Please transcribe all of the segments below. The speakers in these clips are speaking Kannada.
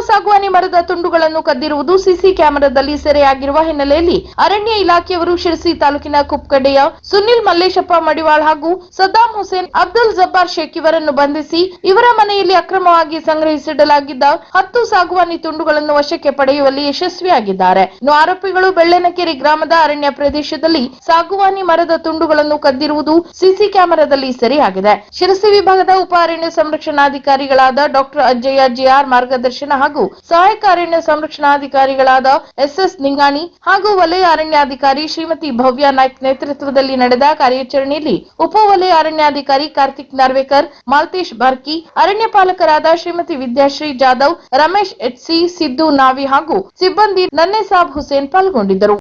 ಸಾಗುವಾನಿ ಮರದ ತುಂಡುಗಳನ್ನು ಕದ್ದಿರುವುದು ಸಿಸಿ ಕ್ಯಾಮೆರಾದಲ್ಲಿ ಸೆರೆಯಾಗಿರುವ ಹಿನ್ನೆಲೆಯಲ್ಲಿ ಅರಣ್ಯ ಇಲಾಖೆಯವರು ಶಿರಸಿ ತಾಲೂಕಿನ ಕುಪ್ಪಗಡ್ಡೆಯ ಸುನಿಲ್ ಮಲ್ಲೇಶಪ್ಪ ಮಡಿವಾಳ್ ಹಾಗೂ ಸದ್ದಾಂ ಹುಸೇನ್ ಅಬ್ದುಲ್ ಜಬ್ಬಾರ್ ಶೇಖ್ ಇವರನ್ನು ಬಂಧಿಸಿ ಇವರ ಮನೆಯಲ್ಲಿ ಅಕ್ರಮವಾಗಿ ಸಂಗ್ರಹಿಸಿಡಲಾಗಿದ್ದ 10 ಸಾಗುವಾನಿ ತುಂಡುಗಳನ್ನು ವಶಕ್ಕೆ ಪಡೆಯುವಲ್ಲಿ ಯಶಸ್ವಿಯಾಗಿದ್ದಾರೆ. ಇನ್ನು ಆರೋಪಿಗಳು ಬೆಳ್ಳನಕೆರೆ ಗ್ರಾಮದ ಅರಣ್ಯ ಪ್ರದೇಶದಲ್ಲಿ ಸಾಗುವಾನಿ ಮರದ ತುಂಡುಗಳನ್ನು ಕದ್ದಿರುವುದು ಸಿಸಿ ಕ್ಯಾಮೆರಾದಲ್ಲಿ ಸೆರೆಯಾಗಿದೆ. ಶಿರಸಿ ವಿಭಾಗದ ಉಪ ಅರಣ್ಯ ಸಂರಕ್ಷಣಾಧಿಕಾರಿಗಳಾದ ಡಾಕ್ಟರ್ ಅಜ್ಜಯ್ಯ ಜಿಆರ್ ಮಾರ್ಗದರ್ಶನ ಹಾಗೂ ಸಹಾಯಕ ಅರಣ್ಯ ಸಂರಕ್ಷಣಾಧಿಕಾರಿಗಳಾದ ಎಸ್ಎಸ್ ನಿಂಗಾಣಿ ಹಾಗೂ ವಲಯ ಅರಣ್ಯಾಧಿಕಾರಿ ಶ್ರೀಮತಿ ಭವ್ಯ ನಾಯ್ಕ್ ನೇತೃತ್ವದಲ್ಲಿ ನಡೆದ ಕಾರ್ಯಾಚರಣೆಯಲ್ಲಿ ಉಪ ವಲಯ ಅರಣ್ಯಾಧಿಕಾರಿ ಕಾರ್ತಿಕ್ ನಾರ್ವೇಕರ್, ಮಾಲ್ತೇಶ್ ಬಾರ್ಕಿ, ಅರಣ್ಯ ಪಾಲಕರಾದ ಶ್ರೀಮತಿ ವಿದ್ಯಾಶ್ರೀ ಜಾಧವ್, ರಮೇಶ್ ಎಚ್ಸಿ, ಸಿದ್ದು ನಾವಿ ಹಾಗೂ ಸಿಬ್ಬಂದಿ ನನ್ನೆಸಾಬ್ ಹುಸೇನ್ ಪಾಲ್ಗೊಂಡಿದ್ದರು.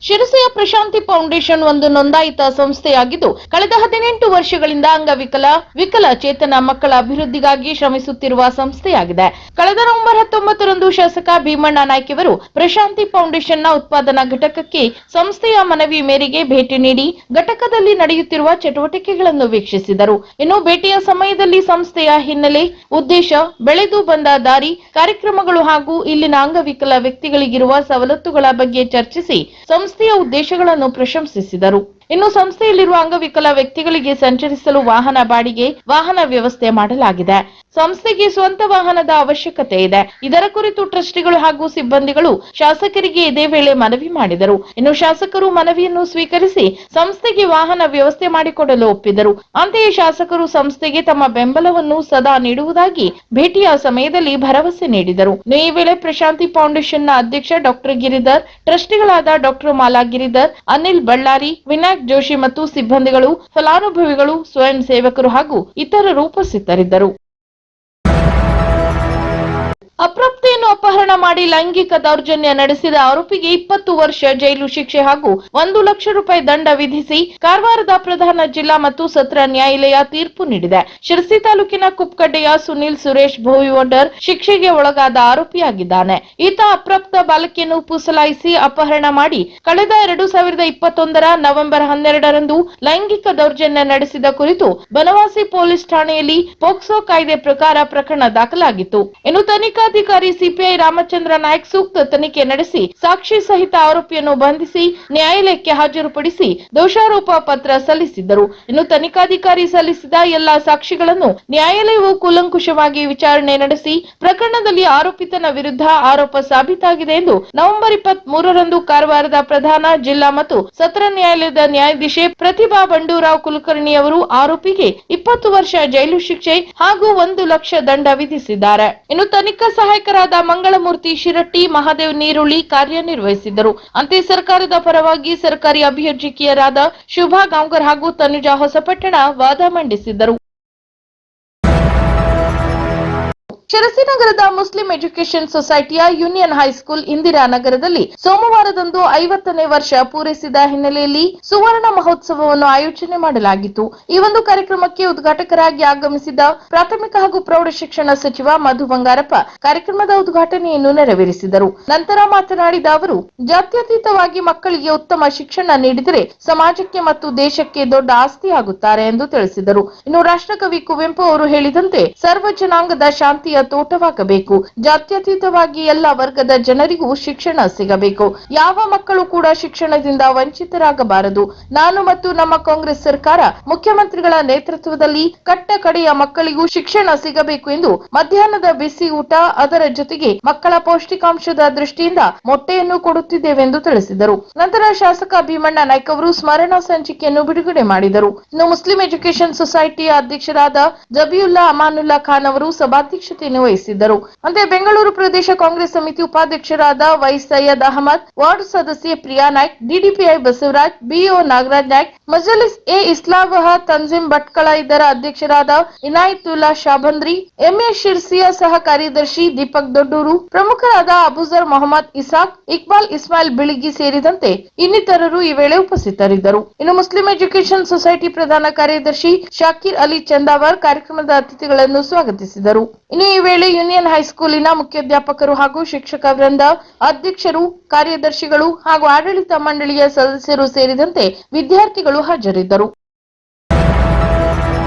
ಶಿರಸಿಯ ಪ್ರಶಾಂತಿ ಫೌಂಡೇಶನ್ ಒಂದು ನೋಂದಾಯಿತ ಸಂಸ್ಥೆಯಾಗಿದ್ದು ಕಳೆದ 18 ವರ್ಷಗಳಿಂದ ಅಂಗವಿಕಲ, ವಿಕಲಚೇತನ ಮಕ್ಕಳ ಅಭಿವೃದ್ಧಿಗಾಗಿ ಶ್ರಮಿಸುತ್ತಿರುವ ಸಂಸ್ಥೆಯಾಗಿದೆ. ಕಳೆದ ನವೆಂಬರ್ 19ರಂದು ಶಾಸಕ ಭೀಮಣ್ಣ ನಾಯ್ಕ ಅವರು ಪ್ರಶಾಂತಿ ಫೌಂಡೇಶನ್ನ ಉತ್ಪಾದನಾ ಘಟಕಕ್ಕೆ ಸಂಸ್ಥೆಯ ಮನವಿ ಮೇರೆಗೆ ಭೇಟಿ ನೀಡಿ ಘಟಕದಲ್ಲಿ ನಡೆಯುತ್ತಿರುವ ಚಟುವಟಿಕೆಗಳನ್ನು ವೀಕ್ಷಿಸಿದರು. ಇನ್ನು ಭೇಟಿಯ ಸಮಯದಲ್ಲಿ ಸಂಸ್ಥೆಯ ಹಿನ್ನೆಲೆ, ಉದ್ದೇಶ, ಬೆಳೆದು ಬಂದ ದಾರಿ, ಕಾರ್ಯಕ್ರಮಗಳು ಹಾಗೂ ಇಲ್ಲಿನ ಅಂಗವಿಕಲ ವ್ಯಕ್ತಿಗಳಿಗಿರುವ ಸವಲತ್ತುಗಳ ಬಗ್ಗೆ ಚರ್ಚಿಸಿ ಸಂಸ್ಥೆಯ ಉದ್ದೇಶಗಳನ್ನು ಪ್ರಶಂಸಿಸಿದರು. ಇನ್ನು ಸಂಸ್ಥೆಯಲ್ಲಿರುವ ಅಂಗವಿಕಲ ವ್ಯಕ್ತಿಗಳಿಗೆ ಸಂಚರಿಸಲು ವಾಹನ ಬಾಡಿಗೆ, ವಾಹನ ವ್ಯವಸ್ಥೆ ಮಾಡಲಾಗಿದೆ. ಸಂಸ್ಥೆಗೆ ಸ್ವಂತ ವಾಹನದ ಅವಶ್ಯಕತೆ ಇದೆ. ಇದರ ಕುರಿತು ಟ್ರಸ್ಟಿಗಳು ಹಾಗೂ ಸಿಬ್ಬಂದಿಗಳು ಶಾಸಕರಿಗೆ ಇದೇ ವೇಳೆ ಮನವಿ ಮಾಡಿದರು. ಇನ್ನು ಶಾಸಕರು ಮನವಿಯನ್ನು ಸ್ವೀಕರಿಸಿ ಸಂಸ್ಥೆಗೆ ವಾಹನ ವ್ಯವಸ್ಥೆ ಮಾಡಿಕೊಡಲು ಒಪ್ಪಿದರು. ಅಂತೆಯೇ ಶಾಸಕರು ಸಂಸ್ಥೆಗೆ ತಮ್ಮ ಬೆಂಬಲವನ್ನು ಸದಾ ನೀಡುವುದಾಗಿ ಭೇಟಿಯ ಸಮಯದಲ್ಲಿ ಭರವಸೆ ನೀಡಿದರು. ಈ ವೇಳೆ ಪ್ರಶಾಂತಿ ಫೌಂಡೇಶನ್ನ ಅಧ್ಯಕ್ಷ ಡಾಕ್ಟರ್ ಗಿರಿಧರ್, ಟ್ರಸ್ಟಿಗಳಾದ ಡಾಕ್ಟರ್ ಮಾಲಾ ಗಿರಿಧರ್, ಅನಿಲ್ ಬಳ್ಳಾರಿ, ವಿನಾಯಕ್ ಜೋಶಿ ಮತ್ತು ಸಿಬ್ಬಂದಿಗಳು, ಫಲಾನುಭವಿಗಳು, ಸ್ವಯಂ ಸೇವಕರು ಹಾಗೂ ಇತರರು ಉಪಸ್ಥಿತರಿದ್ದರು. ಅಪ್ರಾಪ್ತೆಯನ್ನು ಅಪಹರಣ ಮಾಡಿ ಲೈಂಗಿಕ ದೌರ್ಜನ್ಯ ನಡೆಸಿದ ಆರೋಪಿಗೆ 20 ವರ್ಷ ಜೈಲು ಶಿಕ್ಷೆ ಹಾಗೂ 1 ಲಕ್ಷ ರೂಪಾಯಿ ದಂಡ ವಿಧಿಸಿ ಕಾರವಾರದ ಪ್ರಧಾನ ಜಿಲ್ಲಾ ಮತ್ತು ಸತ್ರ ನ್ಯಾಯಾಲಯ ತೀರ್ಪು ನೀಡಿದೆ. ಶಿರಸಿ ತಾಲೂಕಿನ ಕುಪ್ಪಗಡ್ಡೆಯ ಸುನಿಲ್ ಸುರೇಶ್ ಭೋವಿವಂಡರ್ ಶಿಕ್ಷೆಗೆ ಒಳಗಾದ ಆರೋಪಿಯಾಗಿದ್ದಾನೆ. ಈತ ಅಪ್ರಾಪ್ತ ಬಾಲಕಿಯನ್ನು ಪುಸಲಾಯಿಸಿ ಅಪಹರಣ ಮಾಡಿ ಕಳೆದ 2021ರ ನವೆಂಬರ್ 12ರಂದು ಲೈಂಗಿಕ ದೌರ್ಜನ್ಯ ನಡೆಸಿದ ಕುರಿತು ಬನವಾಸಿ ಪೊಲೀಸ್ ಠಾಣೆಯಲ್ಲಿ ಪೋಕ್ಸೋ ಕಾಯ್ದೆ ಪ್ರಕಾರ ಪ್ರಕರಣ ದಾಖಲಾಗಿತ್ತು. ಇನ್ನು ತನಿಖಾಧಿಕಾರಿ ಸಿಪಿಐ ರಾಮಚಂದ್ರ ನಾಯ್ಕ್ ಸೂಕ್ತ ತನಿಖೆ ನಡೆಸಿ ಸಾಕ್ಷಿ ಸಹಿತ ಆರೋಪಿಯನ್ನು ಬಂಧಿಸಿ ನ್ಯಾಯಾಲಯಕ್ಕೆ ಹಾಜರುಪಡಿಸಿ ದೋಷಾರೋಪ ಪತ್ರ ಸಲ್ಲಿಸಿದ್ದರು. ಇನ್ನು ತನಿಖಾಧಿಕಾರಿ ಸಲ್ಲಿಸಿದ ಎಲ್ಲಾ ಸಾಕ್ಷಿಗಳನ್ನು ನ್ಯಾಯಾಲಯವು ಕೂಲಂಕುಷವಾಗಿ ವಿಚಾರಣೆ ನಡೆಸಿ ಪ್ರಕರಣದಲ್ಲಿ ಆರೋಪಿತನ ವಿರುದ್ಧ ಆರೋಪ ಸಾಬೀತಾಗಿದೆ ಎಂದು ನವೆಂಬರ್ 23ರಂದು ಕಾರವಾರದ ಪ್ರಧಾನ ಜಿಲ್ಲಾ ಮತ್ತು ಸತ್ರ ನ್ಯಾಯಾಲಯದ ನ್ಯಾಯಾಧೀಶೆ ಪ್ರತಿಭಾ ಬಂಡೂರಾವ್ ಕುಲಕರ್ಣಿ ಅವರು ಆರೋಪಿಗೆ 20 ವರ್ಷ ಜೈಲು ಶಿಕ್ಷೆ ಹಾಗೂ 1 ಲಕ್ಷ ದಂಡ ವಿಧಿಸಿದ್ದಾರೆ. ಇನ್ನು ತನಿಖಾ ಸಹಾಯಕರಾದ ಮಂಗಳಮೂರ್ತಿ ಶಿರಟ್ಟಿ, ಮಹಾದೇವ್ ನೀರುಳ್ಳಿ ಕಾರ್ಯನಿರ್ವಹಿಸಿದ್ದರು. ಅಂತೆ ಸರ್ಕಾರದ ಪರವಾಗಿ ಸರ್ಕಾರಿ ಅಭಿಯೋಜಕಿಯರಾದ ಶುಭಾ ಗಾಂವ್ಕರ್ ಹಾಗೂ ತನುಜಾ ಹೊಸಪಟ್ಟಣ ವಾದ ಮಂಡಿಸಿದ್ದರು. ಶಿರಸಿ ನಗರದ ಮುಸ್ಲಿಂ ಎಜುಕೇಷನ್ ಸೊಸೈಟಿಯ ಯೂನಿಯನ್ ಹೈಸ್ಕೂಲ್ ಇಂದಿರಾನಗರದಲ್ಲಿ ಸೋಮವಾರದಂದು 50ನೇ ವರ್ಷ ಪೂರೈಸಿದ ಹಿನ್ನೆಲೆಯಲ್ಲಿ ಸುವರ್ಣ ಮಹೋತ್ಸವವನ್ನು ಆಯೋಜನೆ ಮಾಡಲಾಗಿತ್ತು. ಈ ಒಂದು ಕಾರ್ಯಕ್ರಮಕ್ಕೆ ಉದ್ಘಾಟಕರಾಗಿ ಆಗಮಿಸಿದ ಪ್ರಾಥಮಿಕ ಹಾಗೂ ಪ್ರೌಢ ಶಿಕ್ಷಣ ಸಚಿವ ಮಧು ಬಂಗಾರಪ್ಪ ಕಾರ್ಯಕ್ರಮದ ಉದ್ಘಾಟನೆಯನ್ನು ನೆರವೇರಿಸಿದರು. ನಂತರ ಮಾತನಾಡಿದ ಅವರು, ಜಾತ್ಯತೀತವಾಗಿ ಮಕ್ಕಳಿಗೆ ಉತ್ತಮ ಶಿಕ್ಷಣ ನೀಡಿದರೆ ಸಮಾಜಕ್ಕೆ ಮತ್ತು ದೇಶಕ್ಕೆ ದೊಡ್ಡ ಆಸ್ತಿಯಾಗುತ್ತಾರೆ ಎಂದು ತಿಳಿಸಿದರು. ಇನ್ನು ರಾಷ್ಟ್ರಕವಿ ಕುವೆಂಪು ಅವರು ಹೇಳಿದಂತೆ ಸರ್ವ ಜನಾಂಗದ ಶಾಂತಿಯ ತೋಟವಾಗಬೇಕು. ಜಾತ್ಯತೀತವಾಗಿ ಎಲ್ಲ ವರ್ಗದ ಜನರಿಗೂ ಶಿಕ್ಷಣ ಸಿಗಬೇಕು. ಯಾವ ಮಕ್ಕಳು ಕೂಡ ಶಿಕ್ಷಣದಿಂದ ವಂಚಿತರಾಗಬಾರದು. ನಾನು ಮತ್ತು ನಮ್ಮ ಕಾಂಗ್ರೆಸ್ ಸರ್ಕಾರ ಮುಖ್ಯಮಂತ್ರಿಗಳ ನೇತೃತ್ವದಲ್ಲಿ ಕಟ್ಟ ಕಡೆಯ ಮಕ್ಕಳಿಗೂ ಶಿಕ್ಷಣ ಸಿಗಬೇಕು ಎಂದು ಮಧ್ಯಾಹ್ನದ ಬಿಸಿ ಊಟ, ಅದರ ಜೊತೆಗೆ ಮಕ್ಕಳ ಪೌಷ್ಟಿಕಾಂಶದ ದೃಷ್ಟಿಯಿಂದ ಮೊಟ್ಟೆಯನ್ನು ಕೊಡುತ್ತಿದ್ದೇವೆ ಎಂದು ತಿಳಿಸಿದರು. ನಂತರ ಶಾಸಕ ಭೀಮಣ್ಣ ನಾಯ್ಕ ಅವರು ಸ್ಮರಣ ಸಂಚಿಕೆಯನ್ನು ಬಿಡುಗಡೆ ಮಾಡಿದರು. ಇನ್ನು ಮುಸ್ಲಿಂ ಎಜುಕೇಷನ್ ಸೊಸೈಟಿಯ ಅಧ್ಯಕ್ಷರಾದ ಜಬಿಯುಲ್ಲಾ ಅಮಾನುಲ್ಲಾ ಖಾನ್ ಅವರು ಸಭಾಧ್ಯಕ್ಷತೆ ವಹಿಸಿದ್ದರು. ಅಂತೆ ಬೆಂಗಳೂರು ಪ್ರದೇಶ ಕಾಂಗ್ರೆಸ್ ಸಮಿತಿ ಉಪಾಧ್ಯಕ್ಷರಾದ ವೈ ಸೈಯದ್ ಅಹಮದ್, ವಾರ್ಡ್ ಸದಸ್ಯೆ ಪ್ರಿಯಾ ನಾಯ್ಕ್, ಡಿಡಿಪಿಐ ಬಸವರಾಜ್, ಬಿಒ ನಾಗರಾಜ್ ನಾಯ್ಕ್, ಮಜಲಿಸ್ ಎ ಇಸ್ಲಾವಹ ತಂಜಿಮ್ ಭಟ್ಕಳ ಇದರ ಅಧ್ಯಕ್ಷರಾದ ಇನಾಯತುಲ್ಲಾ ಶಾಬಂದ್ರಿ, ಎಂಎ ಶಿರ್ಸಿಯ ಸಹ ಕಾರ್ಯದರ್ಶಿ ದೀಪಕ್ ದೊಡ್ಡೂರು, ಪ್ರಮುಖರಾದ ಅಬುಜರ್ ಮೊಹಮ್ಮದ್ ಇಸಾಕ್, ಇಕ್ಬಾಲ್ ಇಸ್ಮಾಯಿಲ್ ಬಿಳಿಗಿ ಸೇರಿದಂತೆ ಇನ್ನಿತರರು ಈ ವೇಳೆ ಉಪಸ್ಥಿತರಿದ್ದರು. ಇನ್ನು ಮುಸ್ಲಿಂ ಎಜುಕೇಷನ್ ಸೊಸೈಟಿ ಪ್ರಧಾನ ಕಾರ್ಯದರ್ಶಿ ಶಾಕಿರ್ ಅಲಿ ಚಂದಾವರ್ ಕಾರ್ಯಕ್ರಮದ ಅತಿಥಿಗಳನ್ನು ಸ್ವಾಗತಿಸಿದರು. ಇನ್ನು ಈ ವೇಳೆ ಯೂನಿಯನ್ ಹೈಸ್ಕೂಲಿನ ಮುಖ್ಯಾಧ್ಯಾಪಕರು ಹಾಗೂ ಶಿಕ್ಷಕ ವೃಂದ, ಅಧ್ಯಕ್ಷರು, ಕಾರ್ಯದರ್ಶಿಗಳು ಹಾಗೂ ಆಡಳಿತ ಮಂಡಳಿಯ ಸದಸ್ಯರು ಸೇರಿದಂತೆ ವಿದ್ಯಾರ್ಥಿಗಳು ಹಾಜರಿದ್ದರು.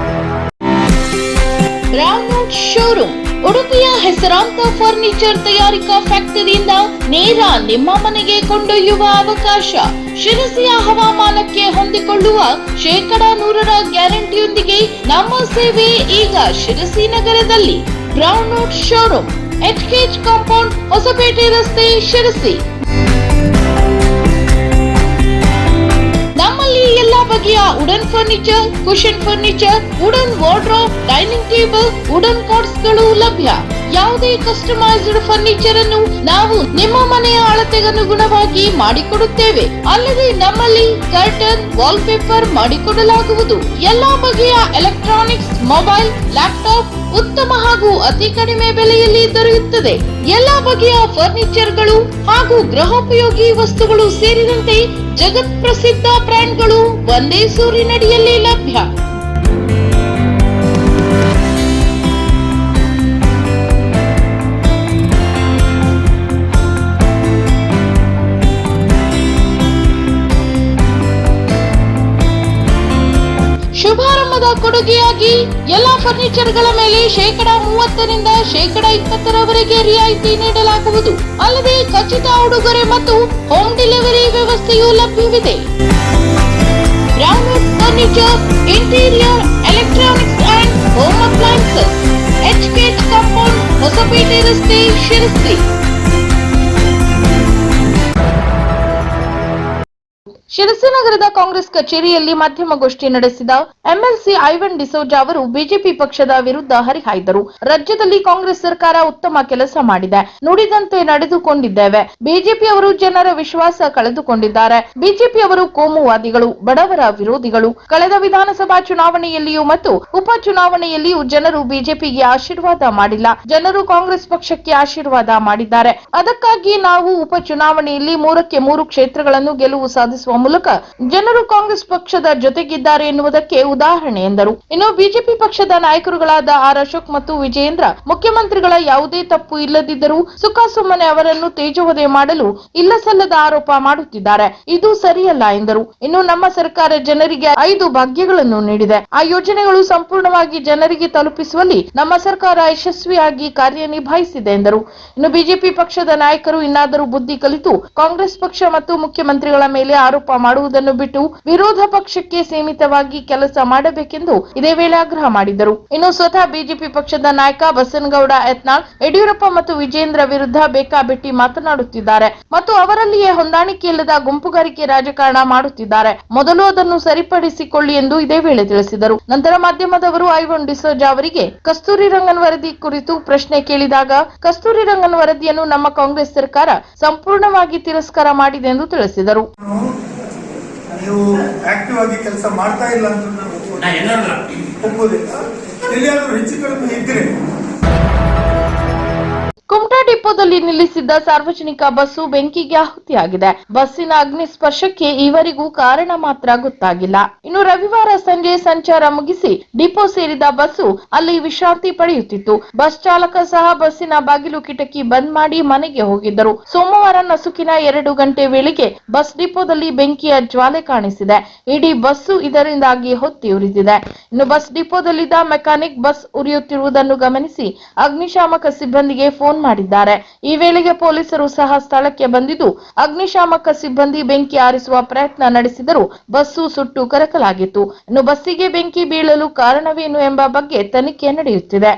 ರಾಮೋಟ್ ಶೋರೂಮ್ ಉಡುಪಿಯ ಹೆಸರಾಂತ ಫರ್ನಿಚರ್ ತಯಾರಿಕಾ ಫ್ಯಾಕ್ಟರಿಯಿಂದ ನೇರ ನಿಮ್ಮ ಮನೆಗೆ ಕೊಂಡೊಯ್ಯುವ ಅವಕಾಶ. ಶಿರಸಿಯ ಹವಾಮಾನಕ್ಕೆ ಹೊಂದಿಕೊಳ್ಳುವ 100% ಗ್ಯಾರಂಟಿಯೊಂದಿಗೆ ನಮ್ಮ ಸೇವೆ ಈಗ ಶಿರಸಿ ನಗರದಲ್ಲಿ. ಗ್ರೌಂಡ್ವುಡ್ ಶೋರೂಮ್, HKH ಕಾಂಪೌಂಡ್, ಹೊಸಪೇಟೆ ರಸ್ತೆ, ಶಿರಸಿ. ನಮ್ಮಲ್ಲಿ ಎಲ್ಲಾ ಬಗೆಯ wooden furniture, cushion furniture, wooden wardrobe, dining table, wooden quartz ಗಳು ಲಭ್ಯ. ಯಾವುದೇ ಕಸ್ಟಮೈಸ್ಡ್ ಫರ್ನಿಚರ್ ಅನ್ನು ನಾವು ನಿಮ್ಮ ಮನೆಯ ಅಳತೆಗನುಗುಣವಾಗಿ ಮಾಡಿಕೊಡುತ್ತೇವೆ. ಅಲ್ಲದೆ ನಮ್ಮಲ್ಲಿ ಕರ್ಟನ್, ವಾಲ್ ಪೇಪರ್ ಮಾಡಿಕೊಡಲಾಗುವುದು. ಎಲ್ಲಾ ಬಗೆಯ ಎಲೆಕ್ಟ್ರಾನಿಕ್ಸ್, ಮೊಬೈಲ್, ಲ್ಯಾಪ್ಟಾಪ್ ಉತ್ತಮ ಹಾಗೂ ಅತಿ ಕಡಿಮೆ ಬೆಲೆಯಲ್ಲಿ ದೊರೆಯುತ್ತದೆ. ಎಲ್ಲಾ ಬಗೆಯ ಫರ್ನಿಚರ್ಗಳು ಹಾಗೂ ಗೃಹೋಪಯೋಗಿ ವಸ್ತುಗಳು ಸೇರಿದಂತೆ ಜಗತ್ ಪ್ರಸಿದ್ಧ ಬ್ರ್ಯಾಂಡ್ಗಳು ಒಂದೇ ಸೂರಿನಡಿಯಲ್ಲಿ ಲಭ್ಯ. ಶುಭಾರಂಭದ ಕೊಡುಗೆಯಾಗಿ ಎಲ್ಲಾ ಫರ್ನಿಚರ್ಗಳ ಮೇಲೆ 30% 20% ರಿಯಾಯಿತಿ ನೀಡಲಾಗುವುದು. ಅಲ್ಲದೆ ಖಚಿತ ಉಡುಗೊರೆ ಮತ್ತು ಹೋಮ್ ಡೆಲಿವರಿ ವ್ಯವಸ್ಥೆಯೂ ಲಭ್ಯವಿದೆ. Groundwood furniture, interior, electronics and home appliances, HKH compound, Hosapete ರಸ್ತೆ, ಶಿರಸಿ. ಶಿರಸಿ ನಗರದ ಕಾಂಗ್ರೆಸ್ ಕಚೇರಿಯಲ್ಲಿ ಮಾಧ್ಯಮಗೋಷ್ಠಿ ನಡೆಸಿದ ಎಂಎಲ್ಸಿ ಐವನ್ ಡಿಸೋಜಾ ಅವರು ಬಿಜೆಪಿ ಪಕ್ಷದ ವಿರುದ್ಧ ಹರಿಹಾಯ್ದರು. ರಾಜ್ಯದಲ್ಲಿ ಕಾಂಗ್ರೆಸ್ ಸರ್ಕಾರ ಉತ್ತಮ ಕೆಲಸ ಮಾಡಿದೆ, ನುಡಿದಂತೆ ನಡೆದುಕೊಂಡಿದ್ದೇವೆ. ಬಿಜೆಪಿಯವರು ಜನರ ವಿಶ್ವಾಸ ಕಳೆದುಕೊಂಡಿದ್ದಾರೆ. ಬಿಜೆಪಿಯವರು ಕೋಮುವಾದಿಗಳು, ಬಡವರ ವಿರೋಧಿಗಳು. ಕಳೆದ ವಿಧಾನಸಭಾ ಚುನಾವಣೆಯಲ್ಲಿಯೂ ಮತ್ತು ಉಪಚುನಾವಣೆಯಲ್ಲಿಯೂ ಜನರು ಬಿಜೆಪಿಗೆ ಆಶೀರ್ವಾದ ಮಾಡಿಲ್ಲ, ಜನರು ಕಾಂಗ್ರೆಸ್ ಪಕ್ಷಕ್ಕೆ ಆಶೀರ್ವಾದ ಮಾಡಿದ್ದಾರೆ. ಅದಕ್ಕಾಗಿ ನಾವು ಉಪಚುನಾವಣೆಯಲ್ಲಿ 3ಕ್ಕೆ 3 ಕ್ಷೇತ್ರಗಳನ್ನು ಗೆಲುವು ಸಾಧಿಸುವ ಮೂಲಕ ಜನರು ಕಾಂಗ್ರೆಸ್ ಪಕ್ಷದ ಜೊತೆಗಿದ್ದಾರೆ ಎನ್ನುವುದಕ್ಕೆ ಉದಾಹರಣೆ ಎಂದರು. ಇನ್ನು ಬಿಜೆಪಿ ಪಕ್ಷದ ನಾಯಕರುಗಳಾದ ಆರ್ ಅಶೋಕ್ ಮತ್ತು ವಿಜಯೇಂದ್ರ ಮುಖ್ಯಮಂತ್ರಿಗಳ ಯಾವುದೇ ತಪ್ಪು ಇಲ್ಲದಿದ್ದರೂ ಸುಖಾಸುಮ್ಮನೆ ಅವರನ್ನು ತೇಜೋವಧೆ ಮಾಡಲು ಇಲ್ಲಸಲ್ಲದ ಆರೋಪ ಮಾಡುತ್ತಿದ್ದಾರೆ. ಇದು ಸರಿಯಲ್ಲ ಎಂದರು. ಇನ್ನು ನಮ್ಮ ಸರ್ಕಾರ ಜನರಿಗೆ 5 ಭಾಗ್ಯಗಳನ್ನು ನೀಡಿದೆ. ಆ ಯೋಜನೆಗಳು ಸಂಪೂರ್ಣವಾಗಿ ಜನರಿಗೆ ತಲುಪಿಸುವಲ್ಲಿ ನಮ್ಮ ಸರ್ಕಾರ ಯಶಸ್ವಿಯಾಗಿ ಕಾರ್ಯನಿರ್ವಹಿಸಿದೆ ಎಂದರು. ಇನ್ನು ಬಿಜೆಪಿ ಪಕ್ಷದ ನಾಯಕರು ಇನ್ನಾದರೂ ಬುದ್ಧಿ ಕಲಿತು ಕಾಂಗ್ರೆಸ್ ಪಕ್ಷ ಮತ್ತು ಮುಖ್ಯಮಂತ್ರಿಗಳ ಮೇಲೆ ಆರೋಪ ಮಾಡುವುದನ್ನು ಬಿಟ್ಟು ವಿರೋಧ ಪಕ್ಷಕ್ಕೆ ಸೀಮಿತವಾಗಿ ಕೆಲಸ ಮಾಡಬೇಕೆಂದು ಇದೇ ವೇಳೆ ಆಗ್ರಹ ಮಾಡಿದರು. ಇನ್ನು ಸ್ವತಃ ಬಿಜೆಪಿ ಪಕ್ಷದ ನಾಯಕ ಬಸನಗೌಡ ಯತ್ನಾಳ್ ಯಡಿಯೂರಪ್ಪ ಮತ್ತು ವಿಜೇಂದ್ರ ವಿರುದ್ಧ ಬೇಕಾಬಿಟ್ಟಿ ಮಾತನಾಡುತ್ತಿದ್ದಾರೆ ಮತ್ತು ಅವರಲ್ಲಿಯೇ ಹೊಂದಾಣಿಕೆ ಇಲ್ಲದ ಗುಂಪುಗಾರಿಕೆ ರಾಜಕಾರಣ ಮಾಡುತ್ತಿದ್ದಾರೆ. ಮೊದಲು ಅದನ್ನು ಸರಿಪಡಿಸಿಕೊಳ್ಳಿ ಎಂದು ಇದೇ ವೇಳೆ ತಿಳಿಸಿದರು. ನಂತರ ಮಾಧ್ಯಮದವರು ಐವನ್ ಡಿಸೋಜಾ ಅವರಿಗೆ ಕಸ್ತೂರಿ ರಂಗನ್ ವರದಿ ಕುರಿತು ಪ್ರಶ್ನೆ ಕೇಳಿದಾಗ ಕಸ್ತೂರಿ ರಂಗನ್ ವರದಿಯನ್ನು ನಮ್ಮ ಕಾಂಗ್ರೆಸ್ ಸರ್ಕಾರ ಸಂಪೂರ್ಣವಾಗಿ ತಿರಸ್ಕಾರ ಮಾಡಿದೆ ಎಂದು ತಿಳಿಸಿದರು. ನೀವು ಆಕ್ಟಿವ್ ಆಗಿ ಕೆಲಸ ಮಾಡ್ತಾ ಇಲ್ಲ ಅಂತ ಒಪ್ಪೋದಿಲ್ಲ. ಎಲ್ಲಿಯಾದರೂ ಹೆಚ್ಚು ಕಡಿಮೆ ಇದ್ರೆ ಕುಮಟಾ ಡಿಪೋದಲ್ಲಿ ನಿಲ್ಲಿಸಿದ್ದ ಸಾರ್ವಜನಿಕ ಬಸ್ಸು ಬೆಂಕಿಗೆ ಆಹುತಿಯಾಗಿದೆ. ಬಸ್ಸಿನ ಅಗ್ನಿ ಸ್ಪರ್ಶಕ್ಕೆ ಈವರೆಗೂ ಕಾರಣ ಮಾತ್ರ ಗೊತ್ತಾಗಿಲ್ಲ. ಇನ್ನು ರವಿವಾರ ಸಂಜೆ ಸಂಚಾರ ಮುಗಿಸಿ ಡಿಪೋ ಸೇರಿದ ಬಸ್ಸು ಅಲ್ಲಿ ವಿಶ್ರಾಂತಿ ಪಡೆಯುತ್ತಿತ್ತು. ಬಸ್ ಚಾಲಕ ಸಹ ಬಸ್ಸಿನ ಬಾಗಿಲು ಕಿಟಕಿ ಬಂದ್ ಮಾಡಿ ಮನೆಗೆ ಹೋಗಿದ್ದರು. ಸೋಮವಾರ ನಸುಕಿನ 2 ಗಂಟೆ ವೇಳೆಗೆ ಬಸ್ ಡಿಪೋದಲ್ಲಿ ಬೆಂಕಿಯ ಜ್ವಾಲೆ ಕಾಣಿಸಿದೆ. ಇಡೀ ಬಸ್ಸು ಇದರಿಂದಾಗಿ ಹೊತ್ತಿ ಉರಿದಿದೆ. ಇನ್ನು ಬಸ್ ಡಿಪೋದಲ್ಲಿದ್ದ ಮೆಕ್ಯಾನಿಕ್ ಬಸ್ ಉರಿಯುತ್ತಿರುವುದನ್ನು ಗಮನಿಸಿ ಅಗ್ನಿಶಾಮಕ ಸಿಬ್ಬಂದಿಗೆ ಫೋನ್ ಮಾಡಿದ್ದಾರೆ. ಈ ವೇಳೆಗೆ ಪೊಲೀಸರು ಸಹ ಸ್ಥಳಕ್ಕೆ ಬಂದಿದ್ದು ಅಗ್ನಿಶಾಮಕ ಸಿಬ್ಬಂದಿ ಬೆಂಕಿ ಆರಿಸುವ ಪ್ರಯತ್ನ ನಡೆಸಿದರೂ ಬಸ್ಸು ಸುಟ್ಟು ಕರಕಲಾಗಿತ್ತು. ಇನ್ನು ಬಸ್ಸಿಗೆ ಬೆಂಕಿ ಬೀಳಲು ಕಾರಣವೇನು ಎಂಬ ಬಗ್ಗೆ ತನಿಖೆ ನಡೆಯುತ್ತಿದೆ.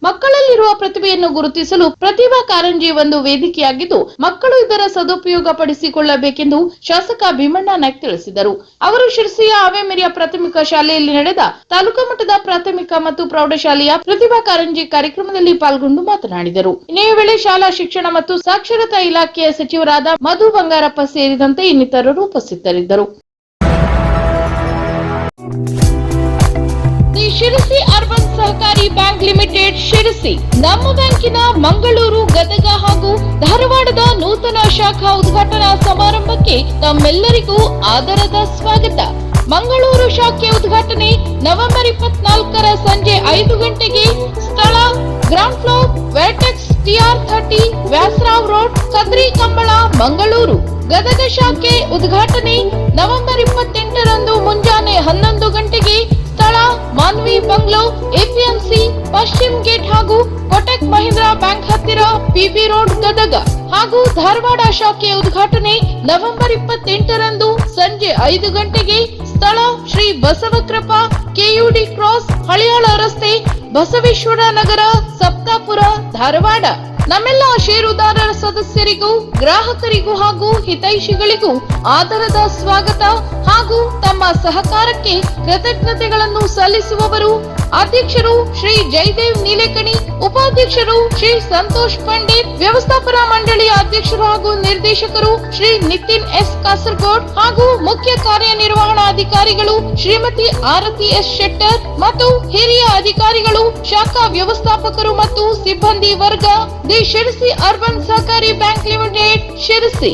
ಮಕ್ಕಳಲ್ಲಿರುವ ಪ್ರತಿಭೆಯನ್ನು ಗುರುತಿಸಲು ಪ್ರತಿಭಾ ಕಾರಂಜಿ ಒಂದು ವೇದಿಕೆಯಾಗಿದ್ದು ಮಕ್ಕಳು ಇದರ ಸದುಪಯೋಗ ಪಡಿಸಿಕೊಳ್ಳಬೇಕೆಂದು ಶಾಸಕ ಭೀಮಣ್ಣ ನಾಯ್ಕ್ ತಿಳಿಸಿದರು. ಅವರು ಶಿರಸಿಯ ಆವೇಮೆರಿಯ ಪ್ರಾಥಮಿಕ ಶಾಲೆಯಲ್ಲಿ ನಡೆದ ತಾಲೂಕಾ ಮಟ್ಟದ ಪ್ರಾಥಮಿಕ ಮತ್ತು ಪ್ರೌಢಶಾಲೆಯ ಪ್ರತಿಭಾ ಕಾರಂಜಿ ಕಾರ್ಯಕ್ರಮದಲ್ಲಿ ಪಾಲ್ಗೊಂಡು ಮಾತನಾಡಿದರು. ಇದೇ ವೇಳೆ ಶಾಲಾ ಶಿಕ್ಷಣ ಮತ್ತು ಸಾಕ್ಷರತಾ ಇಲಾಖೆಯ ಸಚಿವರಾದ ಮಧು ಬಂಗಾರಪ್ಪ ಸೇರಿದಂತೆ ಇನ್ನಿತರರು ಉಪಸ್ಥಿತರಿದ್ದರು. ಶಿರಸಿ ಅರ್ಬನ್ ಸಹಕಾರಿ ಬ್ಯಾಂಕ್ ಲಿಮಿಟೆಡ್ ಶಿರಸಿ ನಮ್ಮ ಬ್ಯಾಂಕಿನ ಮಂಗಳೂರು, ಗದಗ ಹಾಗೂ ಧಾರವಾಡದ ನೂತನ ಶಾಖಾ ಉದ್ಘಾಟನಾ ಸಮಾರಂಭಕ್ಕೆ ತಮ್ಮೆಲ್ಲರಿಗೂ ಆದರದ ಸ್ವಾಗತ. ಮಂಗಳೂರು ಶಾಖೆ ಉದ್ಘಾಟನೆ ನವೆಂಬರ್ 24ರ ಸಂಜೆ 5 ಗಂಟೆಗೆ. ಸ್ಥಳ ground floor, Vertex TR30, Vyasarao road, Kadri Kambla, Mangaluru. Gadag ಶಾಖೆ ಉದ್ಘಾಟನೆ ನವೆಂಬರ್ 28ರಂದು ಮುಂಜಾನೆ 11 ಗಂಟೆಗೆ. ಸ್ಥಳ ಮಾನ್ವಿ ಬಂಗ ಬಂಗ್ಲೋ, ಎಪಿಎಂಸಿ, ಪಶ್ಚಿಮ ಗೇಟ್ ಹಾಗೂ ಕೋಟಕ್ ಮಹೀಂದ್ರಾ ಬ್ಯಾಂಕ್ ಹತ್ತಿರ ಪಿಬಿ ರೋಡ್ ಗದಗ ಹಾಗೂ ಧಾರವಾಡ ಶಾಖೆ ಉದ್ಘಾಟನೆ ನವೆಂಬರ್ 28ರಂದು ಸಂಜೆ 5 ಗಂಟೆಗೆ. ಸ್ಥಳ ಶ್ರೀ ಬಸವಕೃಪಾ ಕೆಯುಡಿ ಕ್ರಾಸ್, ಹಳಿಯಾಳ ರಸ್ತೆ, ಬಸವೇಶ್ವರ ನಗರ, ಸಪ್ತಾಪುರ, ಧಾರವಾಡ. ನಮ್ಮೆಲ್ಲ ಷೇರುದಾರರ ಸದಸ್ಯರಿಗೂ, ಗ್ರಾಹಕರಿಗೂ ಹಾಗೂ ಹಿತೈಷಿಗಳಿಗೂ ಆದರದ ಸ್ವಾಗತ ಹಾಗೂ ತಮ್ಮ ಸಹಕಾರಕ್ಕೆ ಕೃತಜ್ಞತೆಗಳನ್ನು ಸಲ್ಲಿಸುವವರು ಅಧ್ಯಕ್ಷರು ಶ್ರೀ ಜಯದೇವ್ ನೀಲೇಕಣಿ, ಉಪಾಧ್ಯಕ್ಷರು ಶ್ರೀ ಸಂತೋಷ್ ಪಂಡಿತ್, ವ್ಯವಸ್ಥಾಪನಾ ಮಂಡಳಿಯ ಅಧ್ಯಕ್ಷರು ಹಾಗೂ ನಿರ್ದೇಶಕರು ಶ್ರೀ ನಿತಿನ್ ಎಸ್ ಕಾಸರಗೋಡ್ ಹಾಗೂ ಮುಖ್ಯ ಕಾರ್ಯನಿರ್ವಹಣಾಧಿಕಾರಿಗಳು ಶ್ರೀಮತಿ ಆರತಿ ಎಸ್ ಶೆಟ್ಟರ್ ಮತ್ತು ಹಿರಿಯ ಅಧಿಕಾರಿಗಳು, ಶಾಖಾ ವ್ಯವಸ್ಥಾಪಕರು ಮತ್ತು ಸಿಬ್ಬಂದಿ ವರ್ಗ, ದಿ ಶಿರಸಿ ಅರ್ಬನ್ ಸಹಕಾರಿ ಬ್ಯಾಂಕ್ ಲಿಮಿಟೆಡ್, ಶಿರಸಿ.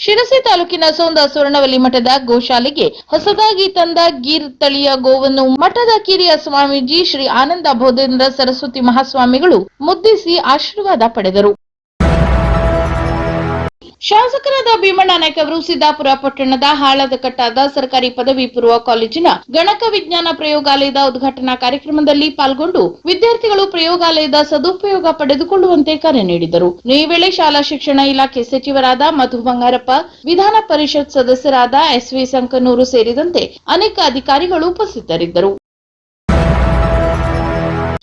ಶಿರಸಿ ತಾಲೂಕಿನ ಸೋಂದ ಸ್ವರ್ಣವಲ್ಲಿ ಮಠದ ಗೋಶಾಲೆಗೆ ಹೊಸದಾಗಿ ತಂದ ಗೀರ್ ತಳಿಯ ಗೋವನ್ನು ಮಠದ ಕಿರಿಯ ಸ್ವಾಮೀಜಿ ಶ್ರೀ ಆನಂದ ಬೋಧೇಂದ್ರ ಸರಸ್ವತಿ ಮಹಾಸ್ವಾಮಿಗಳು ಮುದ್ದಿಸಿ ಆಶೀರ್ವಾದ ಪಡೆದರು. ಶಾಸಕರಾದ ಭೀಮಣ್ಣ ನಾಯ್ಕ ಅವರು ಸಿದ್ದಾಪುರ ಪಟ್ಟಣದ ಹಾಳದ ಕಟ್ಟಾದ ಸರ್ಕಾರಿ ಪದವಿ ಪೂರ್ವ ಕಾಲೇಜಿನ ಗಣಕ ವಿಜ್ಞಾನ ಪ್ರಯೋಗಾಲಯದ ಉದ್ಘಾಟನಾ ಕಾರ್ಯಕ್ರಮದಲ್ಲಿ ಪಾಲ್ಗೊಂಡು ವಿದ್ಯಾರ್ಥಿಗಳು ಪ್ರಯೋಗಾಲಯದ ಸದುಪಯೋಗ ಪಡೆದುಕೊಳ್ಳುವಂತೆ ಕರೆ ನೀಡಿದರು. ಈ ವೇಳೆ ಶಾಲಾ ಶಿಕ್ಷಣ ಇಲಾಖೆ ಸಚಿವರಾದ ಮಧು ಬಂಗಾರಪ್ಪ, ವಿಧಾನ ಪರಿಷತ್ ಸದಸ್ಯರಾದ ಎಸ್ವಿ ಸಂಕನೂರು ಸೇರಿದಂತೆ ಅನೇಕ ಅಧಿಕಾರಿಗಳು ಉಪಸ್ಥಿತರಿದ್ದರು.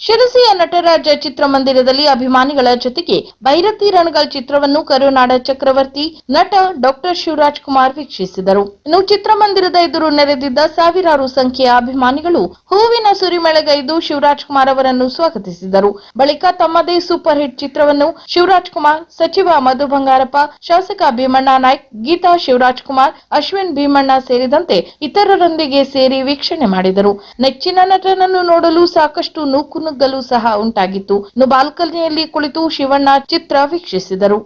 ಶಿರಸಿಯ ನಟರಾಜ ಚಿತ್ರಮಂದಿರದಲ್ಲಿ ಅಭಿಮಾನಿಗಳ ಜೊತೆಗೆ ಭೈರತಿ ರಣಗಲ್ ಚಿತ್ರವನ್ನು ಕರುನಾಡ ಚಕ್ರವರ್ತಿ ನಟ ಡಾಕ್ಟರ್ ಶಿವರಾಜ್ ಕುಮಾರ್ ವೀಕ್ಷಿಸಿದರು. ಇನ್ನು ಚಿತ್ರಮಂದಿರದ ಎದುರು ನೆರೆದಿದ್ದ ಸಾವಿರಾರು ಸಂಖ್ಯೆಯ ಅಭಿಮಾನಿಗಳು ಹೂವಿನ ಸುರಿಮಳೆಗೈದು ಶಿವರಾಜ್ ಕುಮಾರ್ ಅವರನ್ನು ಸ್ವಾಗತಿಸಿದರು. ಬಳಿಕ ತಮ್ಮದೇ ಸೂಪರ್ ಹಿಟ್ ಚಿತ್ರವನ್ನು ಶಿವರಾಜ್ ಕುಮಾರ್, ಸಚಿವ ಮಧು ಬಂಗಾರಪ್ಪ, ಶಾಸಕ ಭೀಮಣ್ಣ ನಾಯ್ಕ್, ಗೀತಾ ಶಿವರಾಜ್ ಕುಮಾರ್, ಅಶ್ವಿನ್ ಭೀಮಣ್ಣ ಸೇರಿದಂತೆ ಇತರರೊಂದಿಗೆ ಸೇರಿ ವೀಕ್ಷಣೆ ಮಾಡಿದರು. ನೆಚ್ಚಿನ ನಟನನ್ನು ನೋಡಲು ಸಾಕಷ್ಟು ನೂಕುನುಗ್ಗಲು ಸಹ ಉಂಟಾಗಿತ್ತು. ಇನ್ನು ಬಾಲ್ಕನಿಯಲ್ಲಿ ಕುಳಿತು ಶಿವಣ್ಣ ಚಿತ್ರ ವೀಕ್ಷಿಸಿದರು.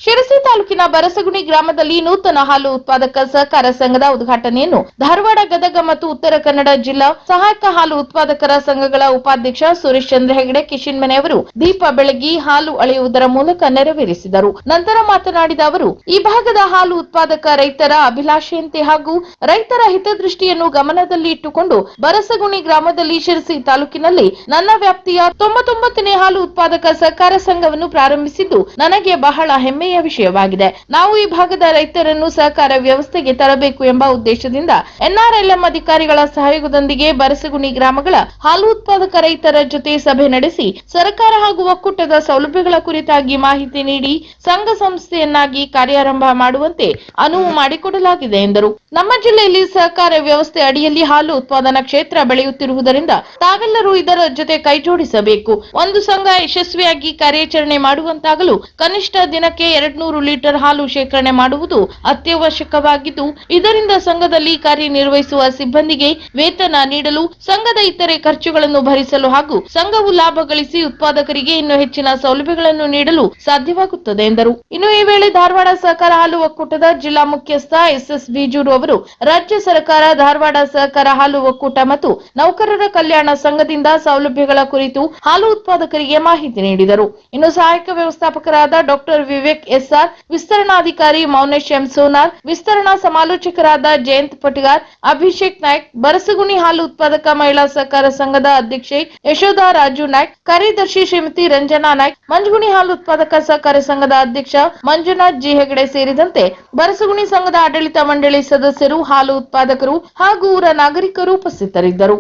ಶಿರಸಿ ತಾಲೂಕಿನ ಬರಸಗುಣಿ ಗ್ರಾಮದಲ್ಲಿ ನೂತನ ಹಾಲು ಉತ್ಪಾದಕ ಸಹಕಾರ ಸಂಘದ ಉದ್ಘಾಟನೆಯನ್ನು ಧಾರವಾಡ, ಗದಗ ಮತ್ತು ಉತ್ತರ ಕನ್ನಡ ಜಿಲ್ಲಾ ಸಹಾಯಕ ಹಾಲು ಉತ್ಪಾದಕರ ಸಂಘಗಳ ಉಪಾಧ್ಯಕ್ಷ ಸುರೇಶ್ ಚಂದ್ರ ಹೆಗಡೆ ಕಿಶಿನ್ಮನೆ ಅವರು ದೀಪ ಬೆಳಗಿ ಹಾಲು ಅಳೆಯುವುದರ ಮೂಲಕ ನೆರವೇರಿಸಿದರು. ನಂತರ ಮಾತನಾಡಿದ ಅವರು, ಈ ಭಾಗದ ಹಾಲು ಉತ್ಪಾದಕ ರೈತರ ಅಭಿಲಾಷೆಯಂತೆ ಹಾಗೂ ರೈತರ ಹಿತದೃಷ್ಟಿಯನ್ನು ಗಮನದಲ್ಲಿ ಇಟ್ಟುಕೊಂಡು ಬರಸಗುಣಿ ಗ್ರಾಮದಲ್ಲಿ ಶಿರಸಿ ತಾಲೂಕಿನಲ್ಲಿ ನನ್ನ ವ್ಯಾಪ್ತಿಯ 99ನೇ ಹಾಲು ಉತ್ಪಾದಕ ಸಹಕಾರ ಸಂಘವನ್ನು ಪ್ರಾರಂಭಿಸಿದ್ದು ನನಗೆ ಬಹಳ ಹೆಮ್ಮೆಯ ವಿಷಯವಾಗಿದೆ. ನಾವು ಈ ಭಾಗದ ರೈತರನ್ನು ಸಹಕಾರ ವ್ಯವಸ್ಥೆಗೆ ತರಬೇಕು ಎಂಬ ಉದ್ದೇಶದಿಂದ ಎನ್ಆರ್ಎಲ್ಎಂ ಅಧಿಕಾರಿಗಳ ಸಹಯೋಗದೊಂದಿಗೆ ಬರಸಗುಣಿ ಗ್ರಾಮಗಳ ಹಾಲು ಉತ್ಪಾದಕ ರೈತರ ಜೊತೆ ಸಭೆ ನಡೆಸಿ ಸರ್ಕಾರ ಹಾಗೂ ಒಕ್ಕೂಟದ ಸೌಲಭ್ಯಗಳ ಕುರಿತಾಗಿ ಮಾಹಿತಿ ನೀಡಿ ಸಂಘ ಸಂಸ್ಥೆಯನ್ನಾಗಿ ಕಾರ್ಯಾರಂಭ ಮಾಡುವಂತೆ ಅನುವು ಮಾಡಿಕೊಡಲಾಗಿದೆ ಎಂದರು. ನಮ್ಮ ಜಿಲ್ಲೆಯಲ್ಲಿ ಸಹಕಾರ ವ್ಯವಸ್ಥೆ ಅಡಿಯಲ್ಲಿ ಹಾಲು ಉತ್ಪಾದನಾ ಕ್ಷೇತ್ರ ಬೆಳೆಯುತ್ತಿರುವುದರಿಂದ ತಾವೆಲ್ಲರೂ ಇದರ ಜೊತೆ ಕೈಜೋಡಿಸಬೇಕು. ಒಂದು ಸಂಘ ಯಶಸ್ವಿಯಾಗಿ ಕಾರ್ಯಾಚರಣೆ ಮಾಡುವಂತಾಗಲು ಕನಿಷ್ಠ ದಿನಕ್ಕೆ 200 ಲೀಟರ್ ಹಾಲು ಶೇಖರಣೆ ಮಾಡುವುದು ಅತ್ಯವಶ್ಯಕವಾಗಿದ್ದು, ಇದರಿಂದ ಸಂಘದಲ್ಲಿ ಕಾರ್ಯನಿರ್ವಹಿಸುವ ಸಿಬ್ಬಂದಿಗೆ ವೇತನ ನೀಡಲು, ಸಂಘದ ಇತರೆ ಖರ್ಚುಗಳನ್ನು ಭರಿಸಲು ಹಾಗೂ ಸಂಘವು ಲಾಭ ಗಳಿಸಿ ಉತ್ಪಾದಕರಿಗೆ ಇನ್ನೂ ಹೆಚ್ಚಿನ ಸೌಲಭ್ಯಗಳನ್ನು ನೀಡಲು ಸಾಧ್ಯವಾಗುತ್ತದೆ ಎಂದರು. ಇನ್ನು ಈ ವೇಳೆ ಧಾರವಾಡ ಸಹಕಾರ ಹಾಲು ಒಕ್ಕೂಟದ ಜಿಲ್ಲಾ ಮುಖ್ಯಸ್ಥ ಎಸ್ಎಸ್ ಬೀಜೂರು ಅವರು ರಾಜ್ಯ ಸರ್ಕಾರ, ಧಾರವಾಡ ಸಹಕಾರ ಹಾಲು ಒಕ್ಕೂಟ ಮತ್ತು ನೌಕರರ ಕಲ್ಯಾಣ ಸಂಘದಿಂದ ಸೌಲಭ್ಯಗಳ ಕುರಿತು ಹಾಲು ಉತ್ಪಾದಕರಿಗೆ ಮಾಹಿತಿ ನೀಡಿದರು. ಇನ್ನು ಸಹಾಯಕ ವ್ಯವಸ್ಥಾಪಕರಾದ ಡಾಕ್ಟರ್ ವಿವೇಕ್ ಎಸ್ಆರ್, ವಿಸ್ತರಣಾಧಿಕಾರಿ ಮೌನೇಶ್ ಎಂ ಸೋನಾರ್, ವಿಸ್ತರಣಾ ಸಮಾಲೋಚಕರಾದ ಜಯಂತ್ ಪಟಿಗಾರ್, ಅಭಿಷೇಕ್ ನಾಯ್ಕ್, ಬರಸಗುಣಿ ಹಾಲು ಉತ್ಪಾದಕ ಮಹಿಳಾ ಸಹಕಾರ ಸಂಘದ ಅಧ್ಯಕ್ಷೆ ಯಶೋಧ ರಾಜು ನಾಯ್ಕ್, ಕಾರ್ಯದರ್ಶಿ ಶ್ರೀಮತಿ ರಂಜನಾ ನಾಯ್ಕ್, ಮಂಜುಗುಣಿ ಹಾಲು ಉತ್ಪಾದಕ ಸಹಕಾರ ಸಂಘದ ಅಧ್ಯಕ್ಷ ಮಂಜುನಾಥ್ ಜಿ ಹೆಗಡೆ ಸೇರಿದಂತೆ ಬರಸಗುಣಿ ಸಂಘದ ಆಡಳಿತ ಮಂಡಳಿ ಸದಸ್ಯರು, ಹಾಲು ಉತ್ಪಾದಕರು ಹಾಗೂ ಊರ ನಾಗರಿಕರು ಉಪಸ್ಥಿತರಿದ್ದರು.